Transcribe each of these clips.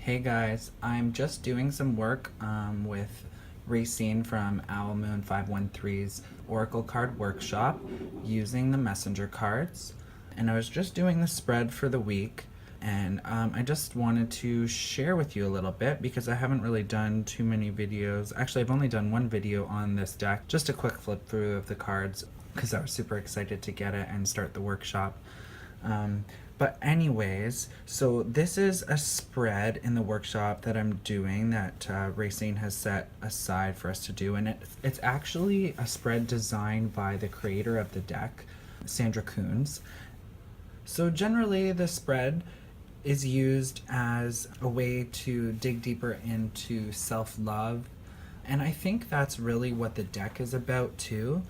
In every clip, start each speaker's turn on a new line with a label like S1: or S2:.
S1: Hey guys, I'm just doing some work with Racine from Owl Moon 513's Oracle Card Workshop using the messenger cards. And I was just doing the spread for the week, and I just wanted to share with you a little bit because I haven't really done too many videos. Actually, I've only done one video on this deck, just a quick flip through of the cards because I was super excited to get it and start the workshop. But anyways, so this is a spread in the workshop that I'm doing that Racine has set aside for us to do, and it's actually a spread designed by the creator of the deck, Sandra Coons. So generally, the spread is used as a way to dig deeper into self-love, and I think that's really what the deck is about too.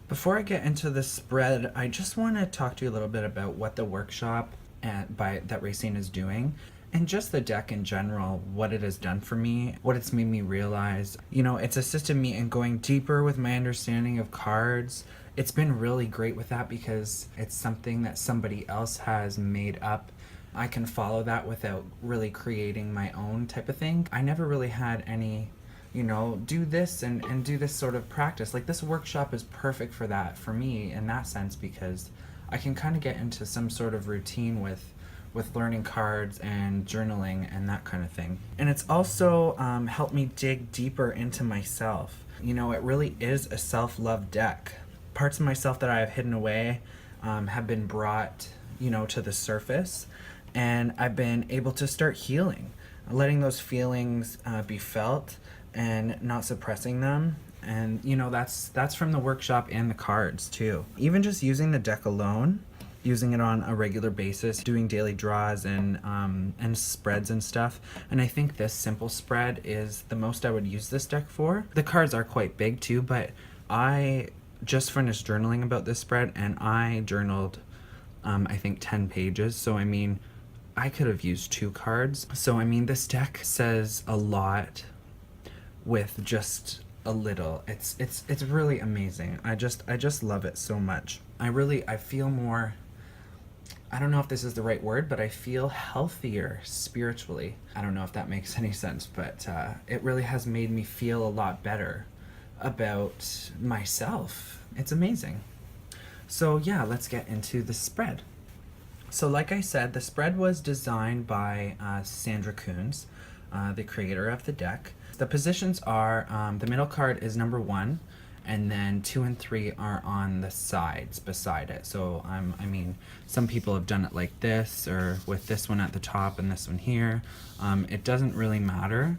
S1: Before I get into the spread, I just want to talk to you a little bit about what the workshop that Racine is doing, and just the deck in general, what it has done for me, what it's made me realize. You know, it's assisted me in going deeper with my understanding of cards. It's been really great with that because it's something that somebody else has made up. I can follow that without really creating my own type of thing. I never really had any do this and do this sort of practice. Like, this workshop is perfect for that, for me, in that sense, because I can kind of get into some sort of routine with learning cards and journaling and that kind of thing. And it's also helped me dig deeper into myself. You know, it really is a self-love deck. Parts of myself that I have hidden away have been brought, to the surface, and I've been able to start healing, letting those feelings be felt and not suppressing them. And that's from the workshop and the cards too. Even just using the deck alone, using it on a regular basis, doing daily draws and spreads and stuff. And I think this simple spread is the most I would use this deck for. The cards are quite big too, but I just finished journaling about this spread, and I journaled I think 10 pages. So I mean, I could have used 2 cards. So I mean, this deck says a lot with just a little. It's really amazing. I just love it so much. I feel more, I don't know if this is the right word, but I feel healthier spiritually. I don't know if that makes any sense, but it really has made me feel a lot better about myself. It's amazing. So yeah, let's get into the spread. So like I said, the spread was designed by Sandra Coons, the creator of the deck. The positions are, the middle card is number 1, and then 2 and 3 are on the sides beside it. So I mean, some people have done it like this, or with this one at the top and this one here. It doesn't really matter.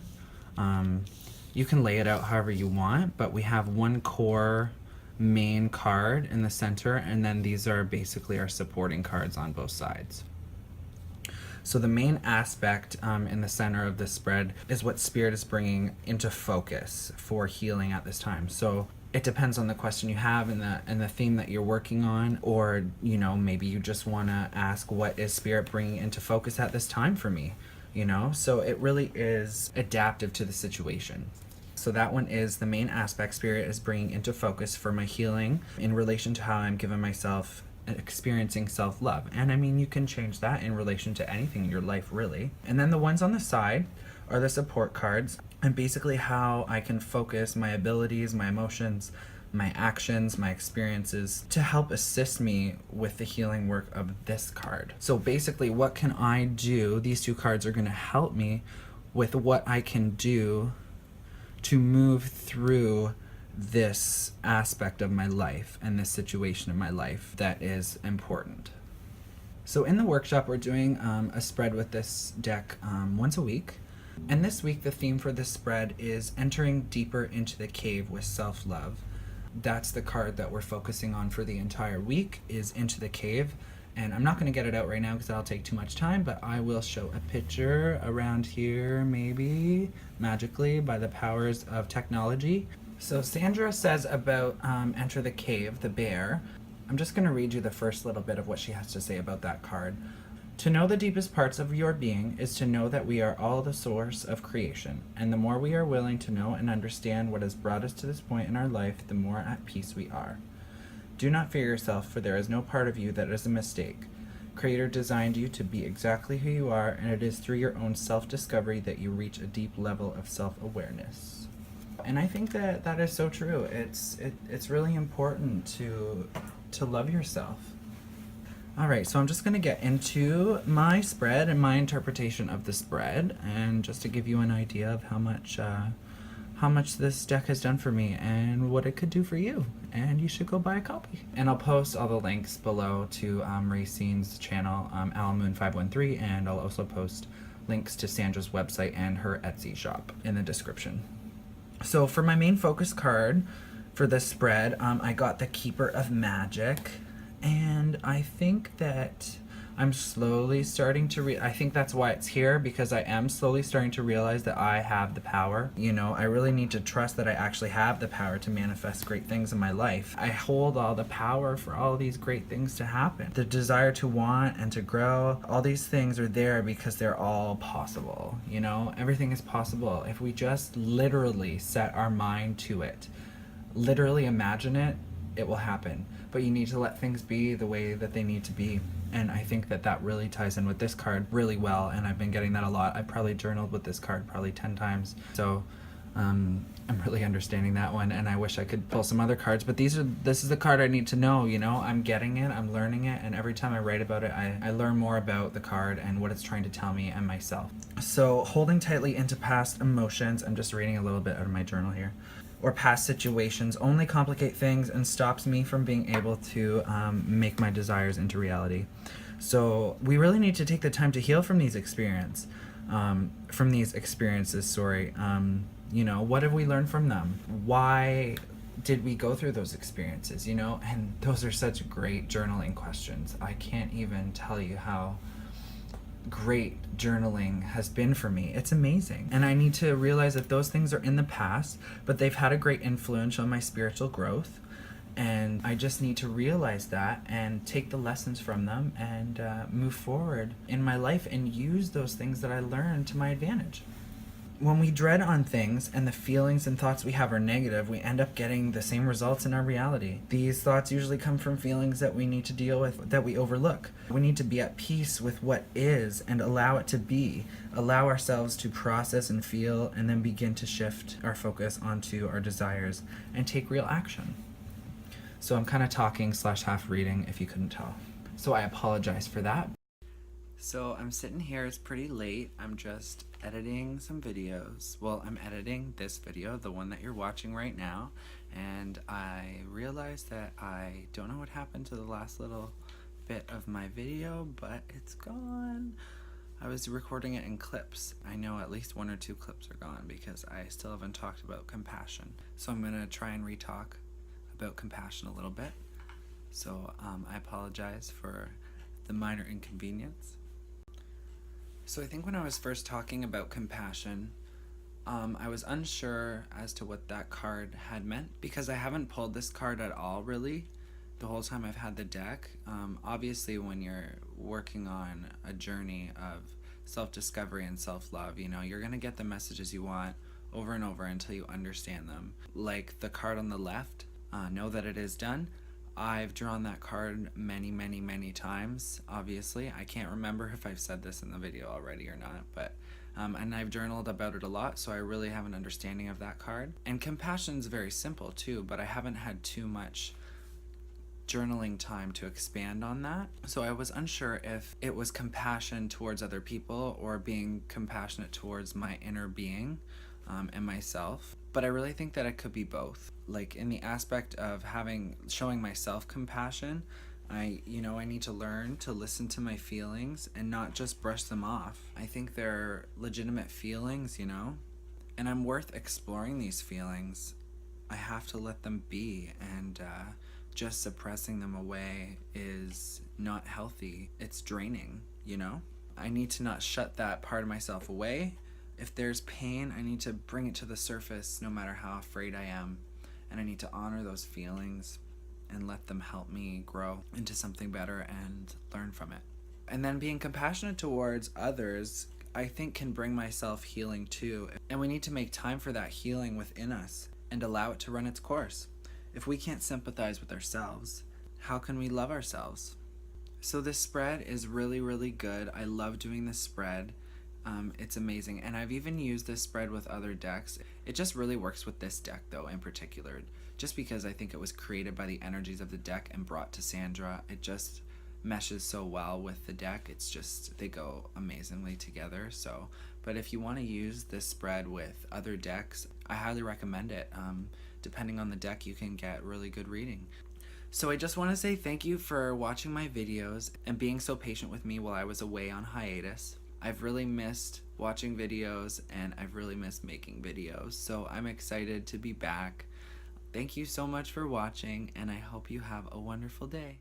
S1: You can lay it out however you want, but we have one core main card in the center, and then these are basically our supporting cards on both sides. So the main aspect in the center of the spread is what Spirit is bringing into focus for healing at this time. So it depends on the question you have and the theme that you're working on, or maybe you just want to ask, what is Spirit bringing into focus at this time for me? So it really is adaptive to the situation. So that one is the main aspect Spirit is bringing into focus for my healing in relation to how I'm giving myself experiencing self-love. And I mean, you can change that in relation to anything in your life, really. And then the ones on the side are the support cards, and basically how I can focus my abilities, my emotions, my actions, my experiences to help assist me with the healing work of this card. So basically, what can I do? These 2 cards are going to help me with what I can do to move through this aspect of my life and this situation in my life that is important. So in the workshop, we're doing a spread with this deck once a week. And this week, the theme for this spread is entering deeper into the cave with self-love. That's the card that we're focusing on for the entire week, is Into the Cave. And I'm not going to get it out right now because that'll take too much time, but I will show a picture around here, maybe magically by the powers of technology. So Sandra says about Enter the Cave, the bear. I'm just going to read you the first little bit of what she has to say about that card. To know the deepest parts of your being is to know that we are all the source of creation, and the more we are willing to know and understand what has brought us to this point in our life, the more at peace we are. Do not fear yourself, for there is no part of you that is a mistake. Creator designed you to be exactly who you are, and it is through your own self-discovery that you reach a deep level of self-awareness. And I think that that is so true. It's really important to love yourself. All right, so I'm just gonna get into my spread and my interpretation of the spread, and just to give you an idea of how much this deck has done for me and what it could do for you. And you should go buy a copy. And I'll post all the links below to Racine's channel, Owlmoon513, and I'll also post links to Sandra's website and her Etsy shop in the description. So for my main focus card for this spread, I got the Keeper of Magic, and I think that I'm slowly starting to I think that's why it's here, because I am slowly starting to realize that I have the power. You know, I really need to trust that I actually have the power to manifest great things in my life. I hold all the power for all these great things to happen. The desire to want and to grow, all these things are there because they're all possible. You know, everything is possible if we just literally set our mind to it. Literally imagine it, it will happen. But you need to let things be the way that they need to be. And I think that that really ties in with this card really well, and I've been getting that a lot. I've probably journaled with this card probably 10 times. So I'm really understanding that one, and I wish I could pull some other cards, but this is the card I need to know, you know? I'm getting it, I'm learning it, and every time I write about it, I learn more about the card and what it's trying to tell me and myself. So holding tightly into past emotions, I'm just reading a little bit out of my journal here, or past situations only complicate things and stops me from being able to make my desires into reality. So we really need to take the time to heal from these experiences. You know, what have we learned from them? Why did we go through those experiences? You know, and those are such great journaling questions. I can't even tell you how great journaling has been for me. It's amazing. And I need to realize that those things are in the past, but they've had a great influence on my spiritual growth. And I just need to realize that and take the lessons from them and move forward in my life and use those things that I learned to my advantage. When we dread on things and the feelings and thoughts we have are negative, we end up getting the same results in our reality. These thoughts usually come from feelings that we need to deal with, that we overlook. We need to be at peace with what is and allow it to be. Allow ourselves to process and feel, and then begin to shift our focus onto our desires and take real action. So I'm kind of talking / half reading if you couldn't tell. So I apologize for that. So I'm sitting here, it's pretty late. I'm just editing some videos. Well, I'm editing this video, the one that you're watching right now, and I realized that I don't know what happened to the last little bit of my video, but it's gone. I was recording it in clips. I know at least 1 or 2 clips are gone because I still haven't talked about compassion. So I'm gonna try and re-talk about compassion a little bit. So I apologize for the minor inconvenience. So I think when I was first talking about compassion, I was unsure as to what that card had meant because I haven't pulled this card at all really the whole time I've had the deck. Obviously when you're working on a journey of self-discovery and self-love, you know, you're gonna get the messages you want over and over until you understand them. Like the card on the left, know that it is done. I've drawn that card many times, obviously. I can't remember if I've said this in the video already or not, but and I've journaled about it a lot, so I really have an understanding of that card. And compassion's very simple too, but I haven't had too much journaling time to expand on that. So I was unsure if it was compassion towards other people or being compassionate towards my inner being and myself. But I really think that it could be both. Like in the aspect of showing myself compassion, I need to learn to listen to my feelings and not just brush them off. I think they're legitimate feelings, you know, and I'm worth exploring these feelings. I have to let them be, and just suppressing them away is not healthy. It's draining, you know? I need to not shut that part of myself away. If there's pain, I need to bring it to the surface no matter how afraid I am. And I need to honor those feelings and let them help me grow into something better and learn from it. And then being compassionate towards others, I think can bring myself healing too. And we need to make time for that healing within us and allow it to run its course. If we can't sympathize with ourselves, how can we love ourselves? So this spread is really, really good. I love doing this spread. It's amazing. And I've even used this spread with other decks. It just really works with this deck though in particular. Just because I think it was created by the energies of the deck and brought to Sandra. It just meshes so well with the deck. It's just, they go amazingly together. So, but if you want to use this spread with other decks, I highly recommend it. Depending on the deck, you can get really good reading. So I just want to say thank you for watching my videos and being so patient with me while I was away on hiatus. I've really missed watching videos and I've really missed making videos, so I'm excited to be back. Thank you so much for watching and I hope you have a wonderful day.